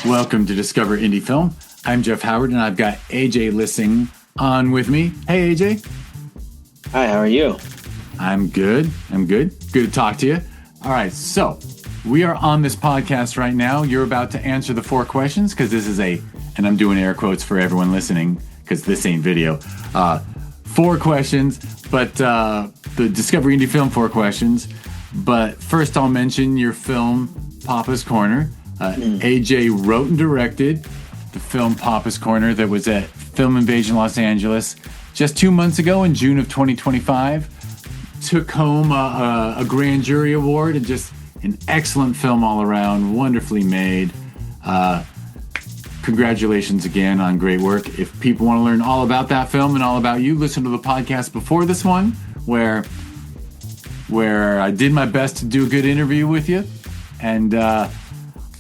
Welcome to Discover Indie Film. I'm Jeff Howard, and I've got AJ Lising on with me. Hey, AJ. Hi, how are you? I'm good. Good to talk to you. All right, so we are on this podcast right now. You're about to answer the 4 questions because this is and I'm doing air quotes for everyone listening because this ain't video. 4 questions, but the Discover Indie Film 4 questions. But first, I'll mention your film, Papa's Corner. AJ wrote and directed the film Papa's Corner that was at Film Invasion Los Angeles just 2 months ago in June of 2025. Took home a grand jury award and just an excellent film all around, wonderfully made. Congratulations again on great work. If people want to learn all about that film and all about you, listen to the podcast before this one where I did my best to do a good interview with you. And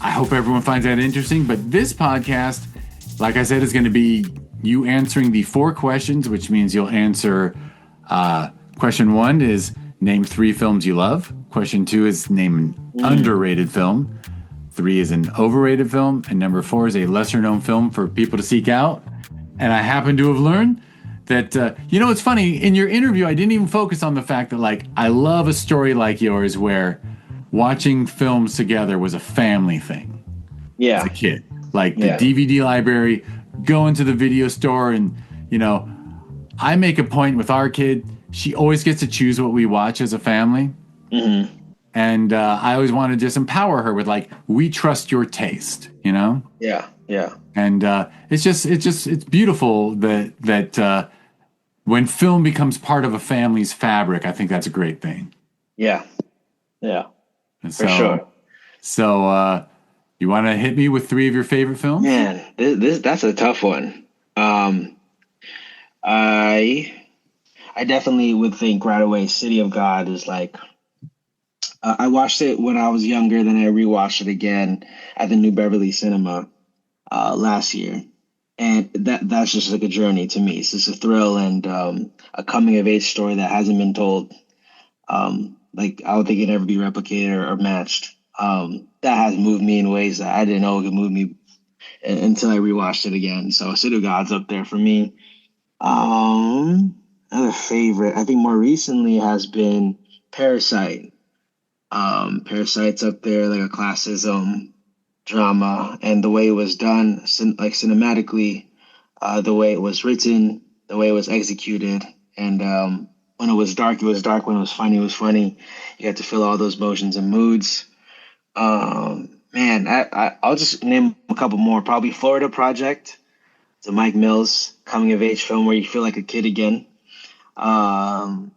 I hope everyone finds that interesting. But this podcast, like I said, is going to be you answering the 4 questions, which means you'll answer question 1 is name 3 films you love. Question 2 is name an underrated film. 3 is an overrated film. And number 4 is a lesser known film for people to seek out. And I happen to have learned that, it's funny. In your interview, I didn't even focus on the fact that, I love a story like yours where watching films together was a family thing. Yeah. As a kid. The DVD library, going to the video store, and, I make a point with our kid. She always gets to choose what we watch as a family. Mm-hmm. And I always want to just empower her with, we trust your taste, Yeah, yeah. And it's beautiful that when film becomes part of a family's fabric, I think that's a great thing. Yeah, yeah, for sure. So you want to hit me with 3 of your favorite films? Man, that's a tough one. I definitely would think right away City of God is I watched it when I was younger, then I rewatched it again at the New Beverly Cinema last year. And that's just a journey to me. It's just a thrill and a coming of age story that hasn't been told. I don't think it ever be replicated or matched. That has moved me in ways that I didn't know it could move me until I rewatched it again. So City of God's up there for me. Another favorite, I think more recently, has been Parasite. Parasite's up there, a classism drama, and the way it was done, cinematically, the way it was written, the way it was executed, and when it was dark, when it was funny. You had to feel all those motions and moods. Man, I'll just name a couple more. Probably Florida Project. It's a Mike Mills coming of age film where you feel like a kid again. And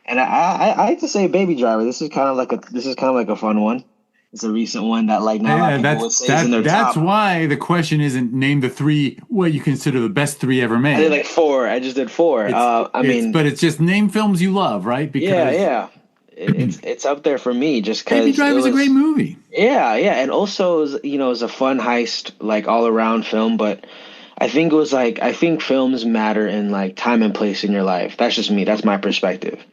I like to say Baby Driver. This is kind of like a fun one. It's a recent one that people would say is in their top. That's why the question isn't name the 3 what you consider the best 3 ever made. I did 4. I just did 4. But it's just name films you love, right? Because yeah. It's up there for me just because Baby Driver is a great movie. Yeah, and also it was a fun heist, all around film, but. I think films matter in time and place in your life. That's just me. That's my perspective.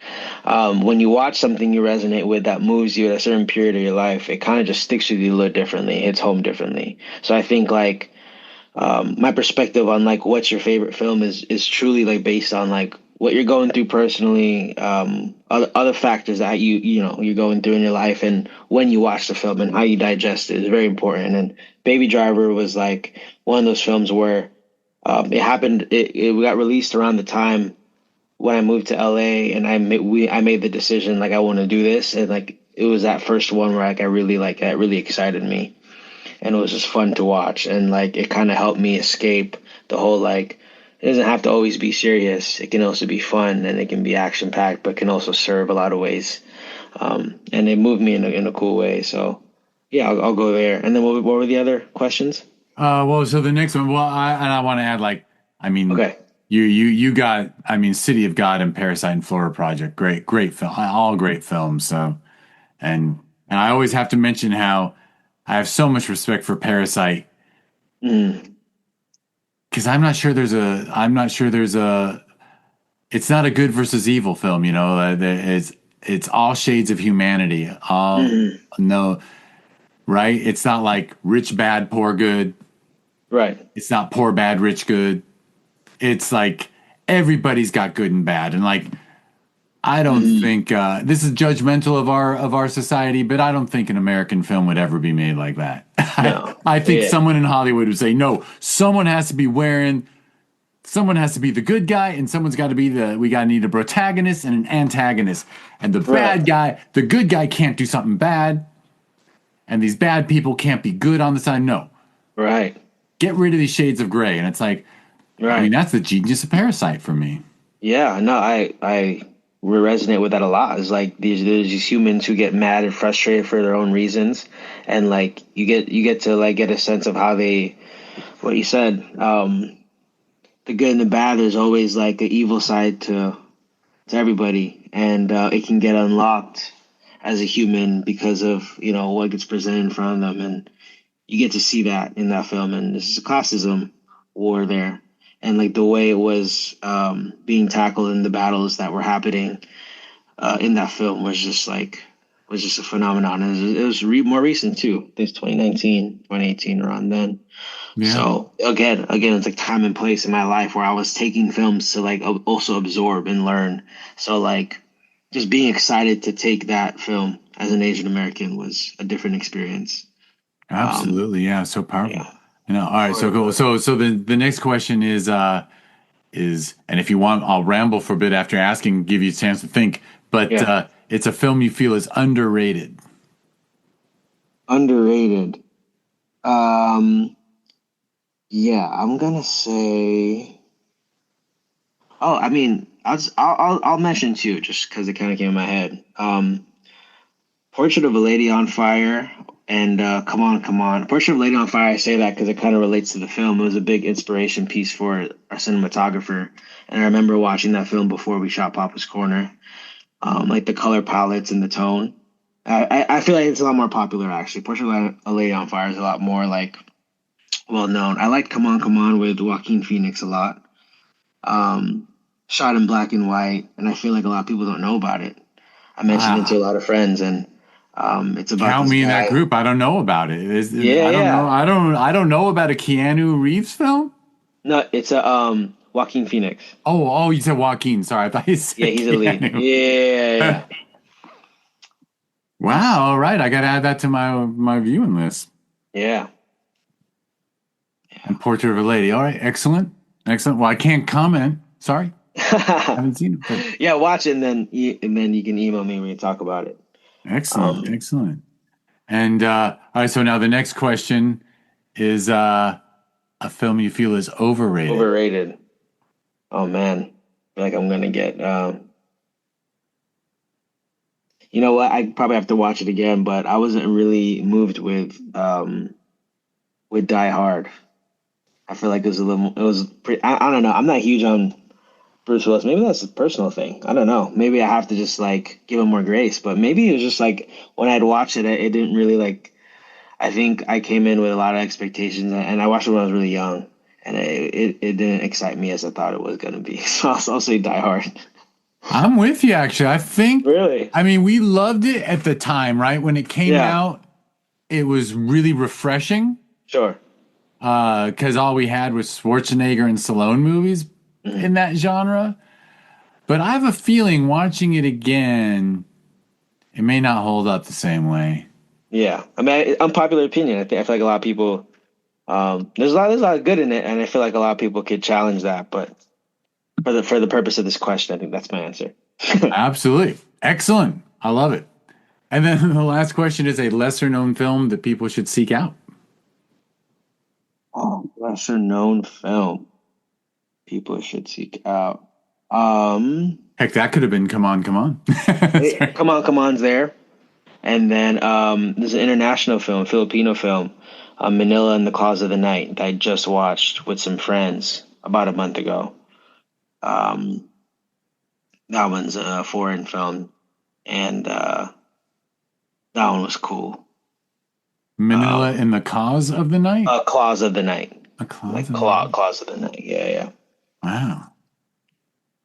When you watch something you resonate with that moves you at a certain period of your life, it kind of just sticks with you a little differently. It hits home differently. So I think my perspective on what's your favorite film is truly based on what you're going through personally, other factors that you're going through in your life, and when you watch the film and how you digest it is very important. And Baby Driver was one of those films where it happened. It got released around the time when I moved to LA, and I made the decision I want to do this, and it was that first one where that really excited me, and it was just fun to watch, and it kind of helped me escape the whole it doesn't have to always be serious. It can also be fun, and it can be action packed, but can also serve a lot of ways. And it moved me in a cool way. So yeah, I'll go there. And then what were the other questions? So the next one, I want to add, okay. You got, City of God and Parasite and Florida Project, great film, all great films. So, and I always have to mention how I have so much respect for Parasite, because I'm not sure there's a, it's not a good versus evil film, it's all shades of humanity, all no. right? It's not like rich bad, poor good. Right. It's not poor bad, rich good. It's like everybody's got good and bad, and like I don't Hmm. think this is judgmental of our society, but I don't think an American film would ever be made like that. No. I think Yeah. someone in Hollywood would say, no, someone has to be the good guy, and someone's got to be we got to need a protagonist and an antagonist. And Right. the good guy can't do something bad, and these bad people can't be good on the side. No, Right. get rid of these shades of gray. And it's like, I mean, Right. that's the genius of Parasite for me. Yeah. No, I resonate with that a lot. It's like there's these humans who get mad and frustrated for their own reasons, and like you get to like get a sense of how they what you said. The good and the bad. There's always like an evil side to everybody, and it can get unlocked as a human because of what gets presented in front of them, and you get to see that in that film. And this is a classism war there, and like the way it was being tackled in the battles that were happening in that film was just a phenomenon. And it was more recent too. I think it's 2019, 2018, around then. Yeah, So again, it's like time and place in my life where I was taking films to like also absorb and learn. So like just being excited to take that film as an Asian American was a different experience. Um, absolutely. Yeah, so powerful. yeah, All right, so cool. So the next question is, and if you want, I'll ramble for a bit after asking, give you a chance to think. But yeah, it's a film you feel is underrated. underrated. Um, yeah, I'm gonna say. Oh, I mean, I'll mention two just because it kind of came in my head. Portrait of a Lady on Fire and Come On, Come On. Portrait of a Lady on Fire, I say that because it kind of relates to the film. It was a big inspiration piece for our cinematographer. And I remember watching that film before we shot Papa's Corner. Like the color palettes and the tone. I feel like it's a lot more popular actually. Portrait of a Lady on Fire is a lot more like well known. I like Come On, Come On with Joaquin Phoenix a lot. Um, Shot in black and white, and I feel like a lot of people don't know about it. I mentioned it to a Ah, lot of friends, and it's about count this me in that guy. group. I don't know about it. Yeah, I don't know. yeah. I don't know about a Keanu Reeves film. No, it's a Joaquin Phoenix. Oh, you said Joaquin. Sorry, I thought you Yeah, said he's a lead. Keanu. Yeah, yeah. He's Wow. All right, I got to add that to my viewing list. yeah. And Portrait of a Lady. All right, excellent, excellent. Well, I can't comment. Sorry, Yeah. haven't seen it, but Yeah, watch it and then you can email me when you talk about it. excellent, Um, excellent. And all right, so now the next question is a film you feel is overrated. overrated. Oh man. I feel like I'm gonna get you know what? I probably have to watch it again, but I wasn't really moved with Die Hard. I feel like it was a little. It was pretty. I don't know. I'm not huge on Bruce Willis. Maybe that's a personal thing. I don't know. Maybe I have to just like give him more grace. But maybe it was just like when I'd watch it, it didn't really like. I think I came in with a lot of expectations, and I watched it when I was really young, and it didn't excite me as I thought it was gonna be. So I'll say Die Hard. I'm with you, actually. Really? I mean, we loved it at the time, right? When it came Yeah. out, it was really refreshing Sure. because all we had was Schwarzenegger and Stallone movies in Mhm. that genre. But I have a feeling watching it again, it may not hold up the same way. Yeah. I mean, unpopular opinion. I feel like a lot of people. There's a lot of good in it, and I feel like a lot of people could challenge that. But for the purpose of this question, I think that's my answer. Absolutely. Excellent. I love it. And then the last question is a lesser known film that people should seek out. Oh, lesser known film people should seek out. Um, Heck, that could have been Come On, Come On. Sorry. Come on's there, and then there's an international film, Filipino film, Manila and the Claws of the Night that I just watched with some friends about a month ago. Um, that one's a foreign film, and that one was cool. Manila Um, in the Cause of the Night? Claws of the Night, A Cause like of the Night. Claws of the Night. Yeah, yeah, Wow.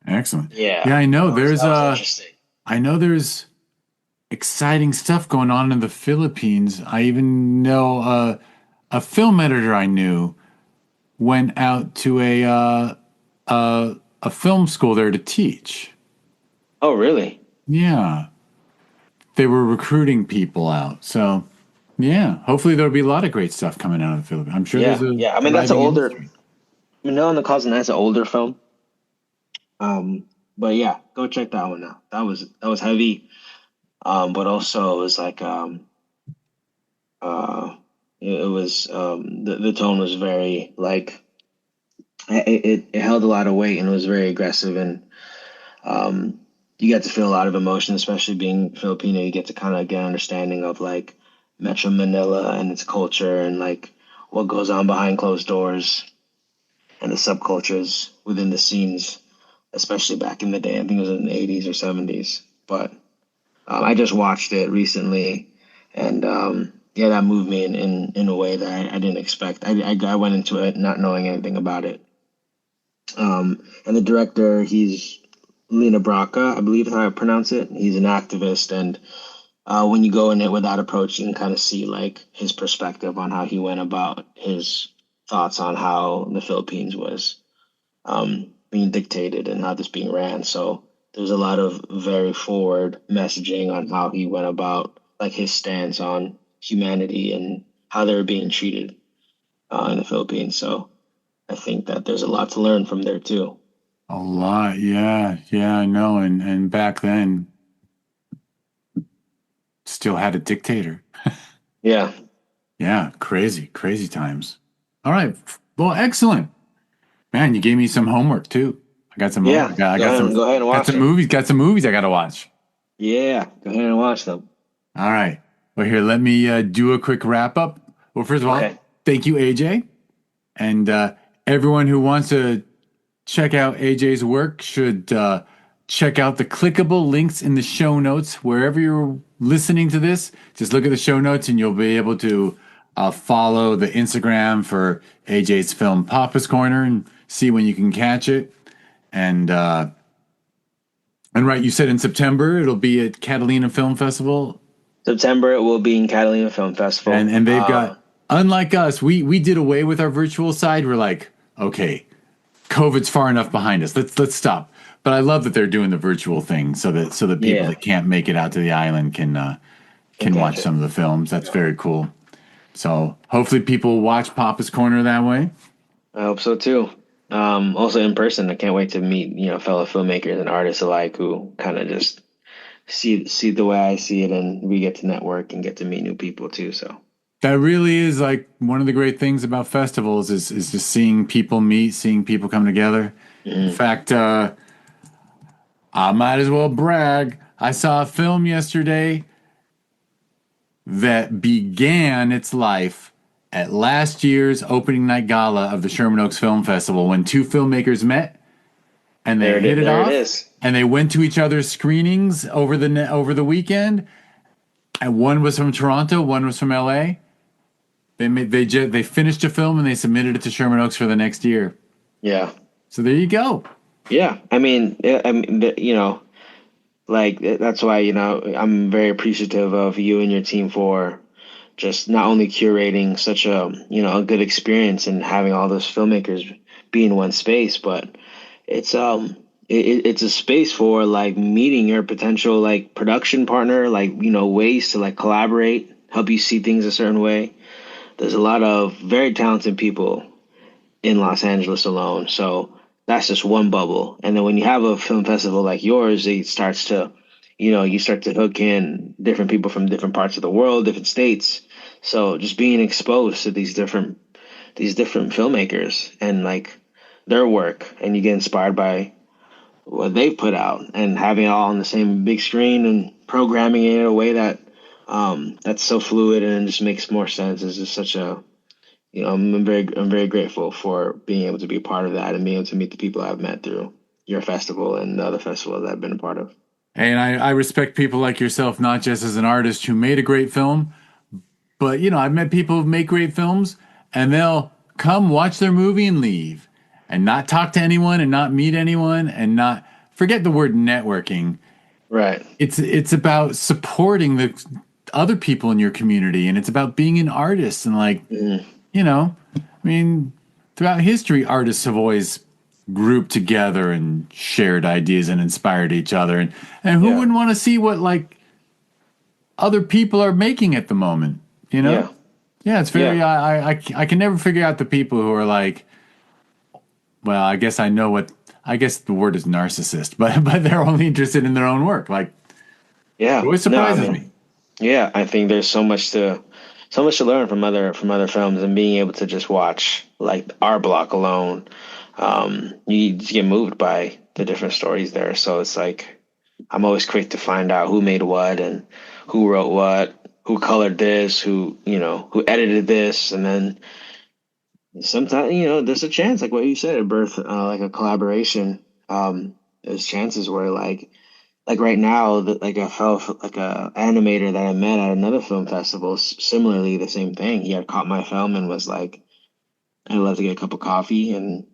Excellent. yeah. Yeah, That was interesting. I know there's exciting stuff going on in the Philippines. I even know a film editor I knew went out to a film school there to teach. Oh, really? Yeah, they were recruiting people out. So yeah, hopefully there'll be a lot of great stuff coming out of the Philippines. I'm sure there's Yeah, a yeah. I mean, that's an thriving older. industry. Manila and the Cousin, that's an older film. Um, but yeah, go check that one out. That was heavy. But also it was like uh, it was the tone was very like it held a lot of weight and it was very aggressive and um, you get to feel a lot of emotion, especially being Filipino. You get to kind of get an understanding of like Metro Manila and its culture and like what goes on behind closed doors and the subcultures within the scenes, especially back in the day. I think it was in the 80s or 70s. But I just watched it recently, and yeah, that moved me in a way that I didn't expect. I went into it not knowing anything about it. And the director, he's Lena Braca, I believe is how I pronounce it. He's an activist, and when you go in it with that approach, you can kind of see like his perspective on how he went about his thoughts on how the Philippines was being dictated and how this being ran. So there's a lot of very forward messaging on how he went about like his stance on humanity and how they were being treated in the Philippines. So I think that there's a lot to learn from there too. A lot, yeah, yeah, I know. And back then, still had a dictator. Yeah, Yeah, crazy, crazy times. All right, well, excellent, man. You gave me some homework too. I got some yeah. homework. I got some, Go ahead and got watch some them. movies. Got some movies I got to watch. Yeah, go ahead and watch them. All right. Well, here, let me do a quick wrap up. Well, first of all, Okay. thank you, AJ, and everyone who wants to check out AJ's work should check out the clickable links in the show notes. Wherever you're listening to this, just look at the show notes and you'll be able to follow the Instagram for AJ's film Papa's Corner and see when you can catch it. And right, you said in September it'll be at Catalina Film Festival, September it will be in Catalina Film Festival. and they've got, unlike us, we did away with our virtual side. We're like, okay, COVID's far enough behind us. Let's stop. But I love that they're doing the virtual thing so that people Yeah, that can't make it out to the island can can catch watch it. some of the films. That's very cool. So hopefully people watch Papa's Corner that way. I hope so too. Also in person, I can't wait to meet, fellow filmmakers and artists alike who kind of just see the way I see it, and we get to network and get to meet new people too. So That really is like one of the great things about festivals is just seeing people meet, seeing people come together. In mhm. fact, I might as well brag. I saw a film yesterday that began its life at last year's opening night gala of the Sherman Oaks Film Festival when two filmmakers met and they hit it There it off is. and they went to each other's screenings over the weekend. And one was from Toronto, one was from LA. They finished a film and they submitted it to Sherman Oaks for the next year. Yeah, So there you go. yeah. Like that's why I'm very appreciative of you and your team for just not only curating such a good experience and having all those filmmakers be in one space, but it's a space for like meeting your potential like production partner, like ways to like collaborate, help you see things a certain way. There's a lot of very talented people in Los Angeles alone, so that's just one bubble. And then when you have a film festival like yours, it starts to, you start to hook in different people from different parts of the world, different states. So just being exposed to these different filmmakers and like their work, and you get inspired by what they've put out, and having it all on the same big screen and programming it in a way that's so fluid and just makes more sense is just such a I'm very grateful for being able to be a part of that and being able to meet the people I've met through your festival and the other festivals that I've been a part of. And I respect people like yourself, not just as an artist who made a great film, but I've met people who make great films and they'll come watch their movie and leave and not talk to anyone and not meet anyone and not forget the word networking. Right. It's about supporting the other people in your community, and it's about being an artist, and like, Mhm. you know, I mean, throughout history, artists have always grouped together and shared ideas and inspired each other, and who Yeah. wouldn't want to see what like other people are making at the moment, you know? Yeah. Yeah, it's Yeah. very. I can never figure out the people who are like, well, I guess I know what. I guess the word is narcissist, but they're only interested in their own work. Like, it Yeah. always No, I surprises me. mean, yeah, I think there's so much to learn from other films, and being able to just watch like our block alone, you just get moved by the different stories there. So it's like I'm always quick to find out who made what and who wrote what, who colored this, who edited this, and then sometimes, there's a chance, like what you said, at birth, like a collaboration. There's chances where like right now, that like I felt like a animator that I met at another film festival, similarly the same thing. He had caught my film and was like, "I'd love to get a cup of coffee." And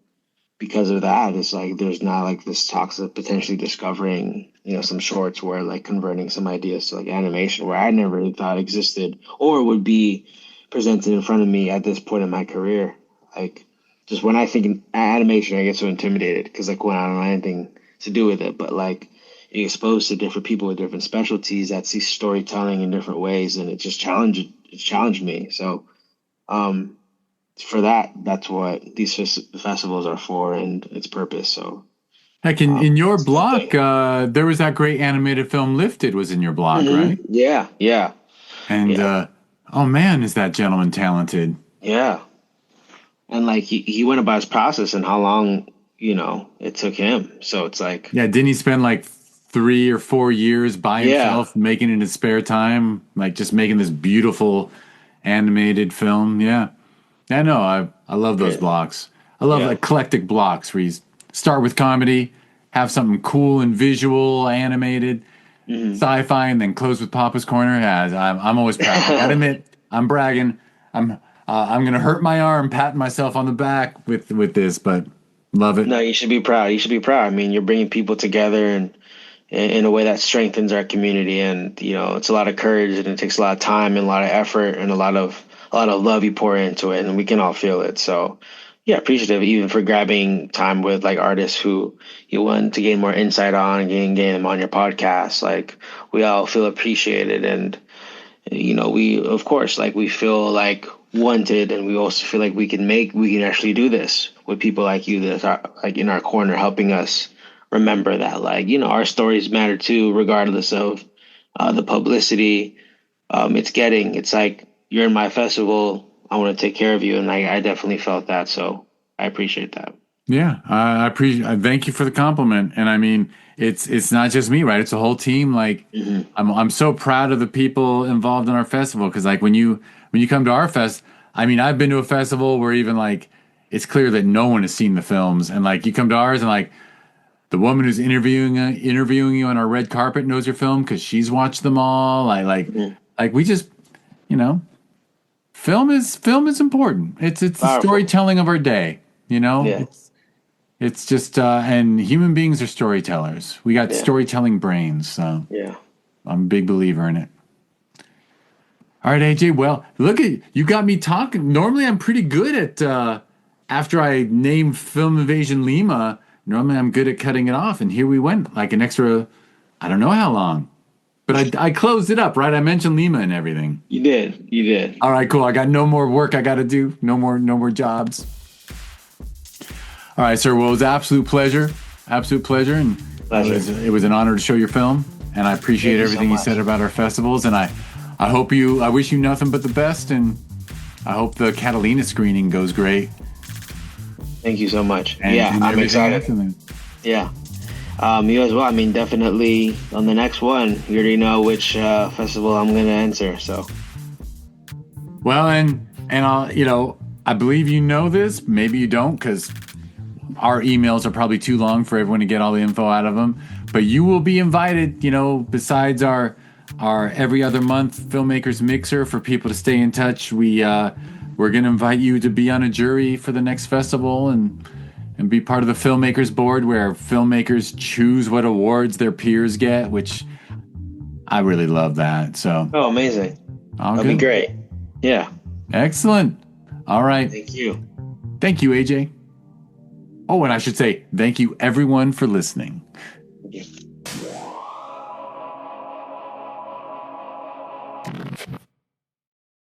because of that, it's like there's now like this talks of potentially discovering, some shorts where like converting some ideas to like animation where I never really thought existed or would be presented in front of me at this point in my career. Like just when I think in animation, I get so intimidated because like when I don't have anything to do with it, but like you're exposed to different people with different specialties that see storytelling in different ways, and it challenged me. So um for that, that's what these festivals are for and its purpose. So Heck, in your it's a good block, thing. there was that great animated film Lifted was in your block, right? Yeah, yeah, And yeah, oh man, is that gentleman talented? yeah. And like he went about his process and how long, it took him. So it's like, Yeah, didn't he spend like 3 or 4 years by yeah, himself making it in his spare time, like just making this beautiful animated film? Yeah, I know. I love those yeah, blocks. I love yeah. eclectic blocks where you start with comedy, have something cool and visual, animated, Hmm. sci-fi, and then close with Papa's Corner. Yeah, I'm always proud. I gotta admit, I'm bragging. I'm gonna hurt my arm patting myself on the back with this, but love it. No, you should be proud. You should be proud. I mean, you're bringing people together and in a way that strengthens our community. And it's a lot of courage, and it takes a lot of time and a lot of effort and a lot of love you pour into it, and we can all feel it. So yeah, appreciative even for grabbing time with like artists who you want to gain more insight on and gain them on your podcast. Like we all feel appreciated, and we of course like we feel like wanted, and we also feel like we can actually do this with people like you that are like in our corner helping us remember that like our stories matter too, regardless of the publicity it's like you're in my festival, I want to take care of you, and I definitely felt that, so I appreciate that. Yeah, I appreciate. I thank you for the compliment. And I mean, it's not just me, right? It's a whole team. Like, Hmm. I'm so proud of the people involved in our festival because, like, when you come to our fest, I mean, I've been to a festival where even like it's clear that no one has seen the films, and like you come to ours and like the woman who's interviewing you on our red carpet knows your film because she's watched them all. I Hmm. like we just you know film is important. It's the Powerful. storytelling of our day. Yeah. It's just, and human beings are storytellers. We got Yeah. storytelling brains, so Yeah. I'm a big believer in it. All right, AJ. Well, look at you got me talking. Normally, I'm pretty good at after I name Film Invasion Lima. Normally, I'm good at cutting it off, and here we went like an extra. I don't know how long, but I closed it up, right? I mentioned Lima and everything. You did. All right, cool. I got no more work I got to do. No more jobs. All right, sir. Well, it was an absolute pleasure, and Pleasure. it was an honor to show your film. And I appreciate Thank you so everything you much. said about our festivals. And I wish you nothing but the best. And I hope the Catalina screening goes great. Thank you so much. And, Yeah, and I'm everything excited. after that. Yeah. You as well. I mean, definitely on the next one, you already know which festival I'm going to enter. So, Well, and I'll I believe you know this. Maybe you don't because our emails are probably too long for everyone to get all the info out of them. But you will be invited, besides our every other month filmmakers mixer for people to stay in touch. We're gonna invite you to be on a jury for the next festival, and and be part of the filmmakers board where filmmakers choose what awards their peers get, which I really love that. So, Oh, amazing. all That'd be good. great. Yeah. Excellent. All right. Thank you. Thank you, AJ. Oh, and I should say thank you, everyone, for listening. Thank you.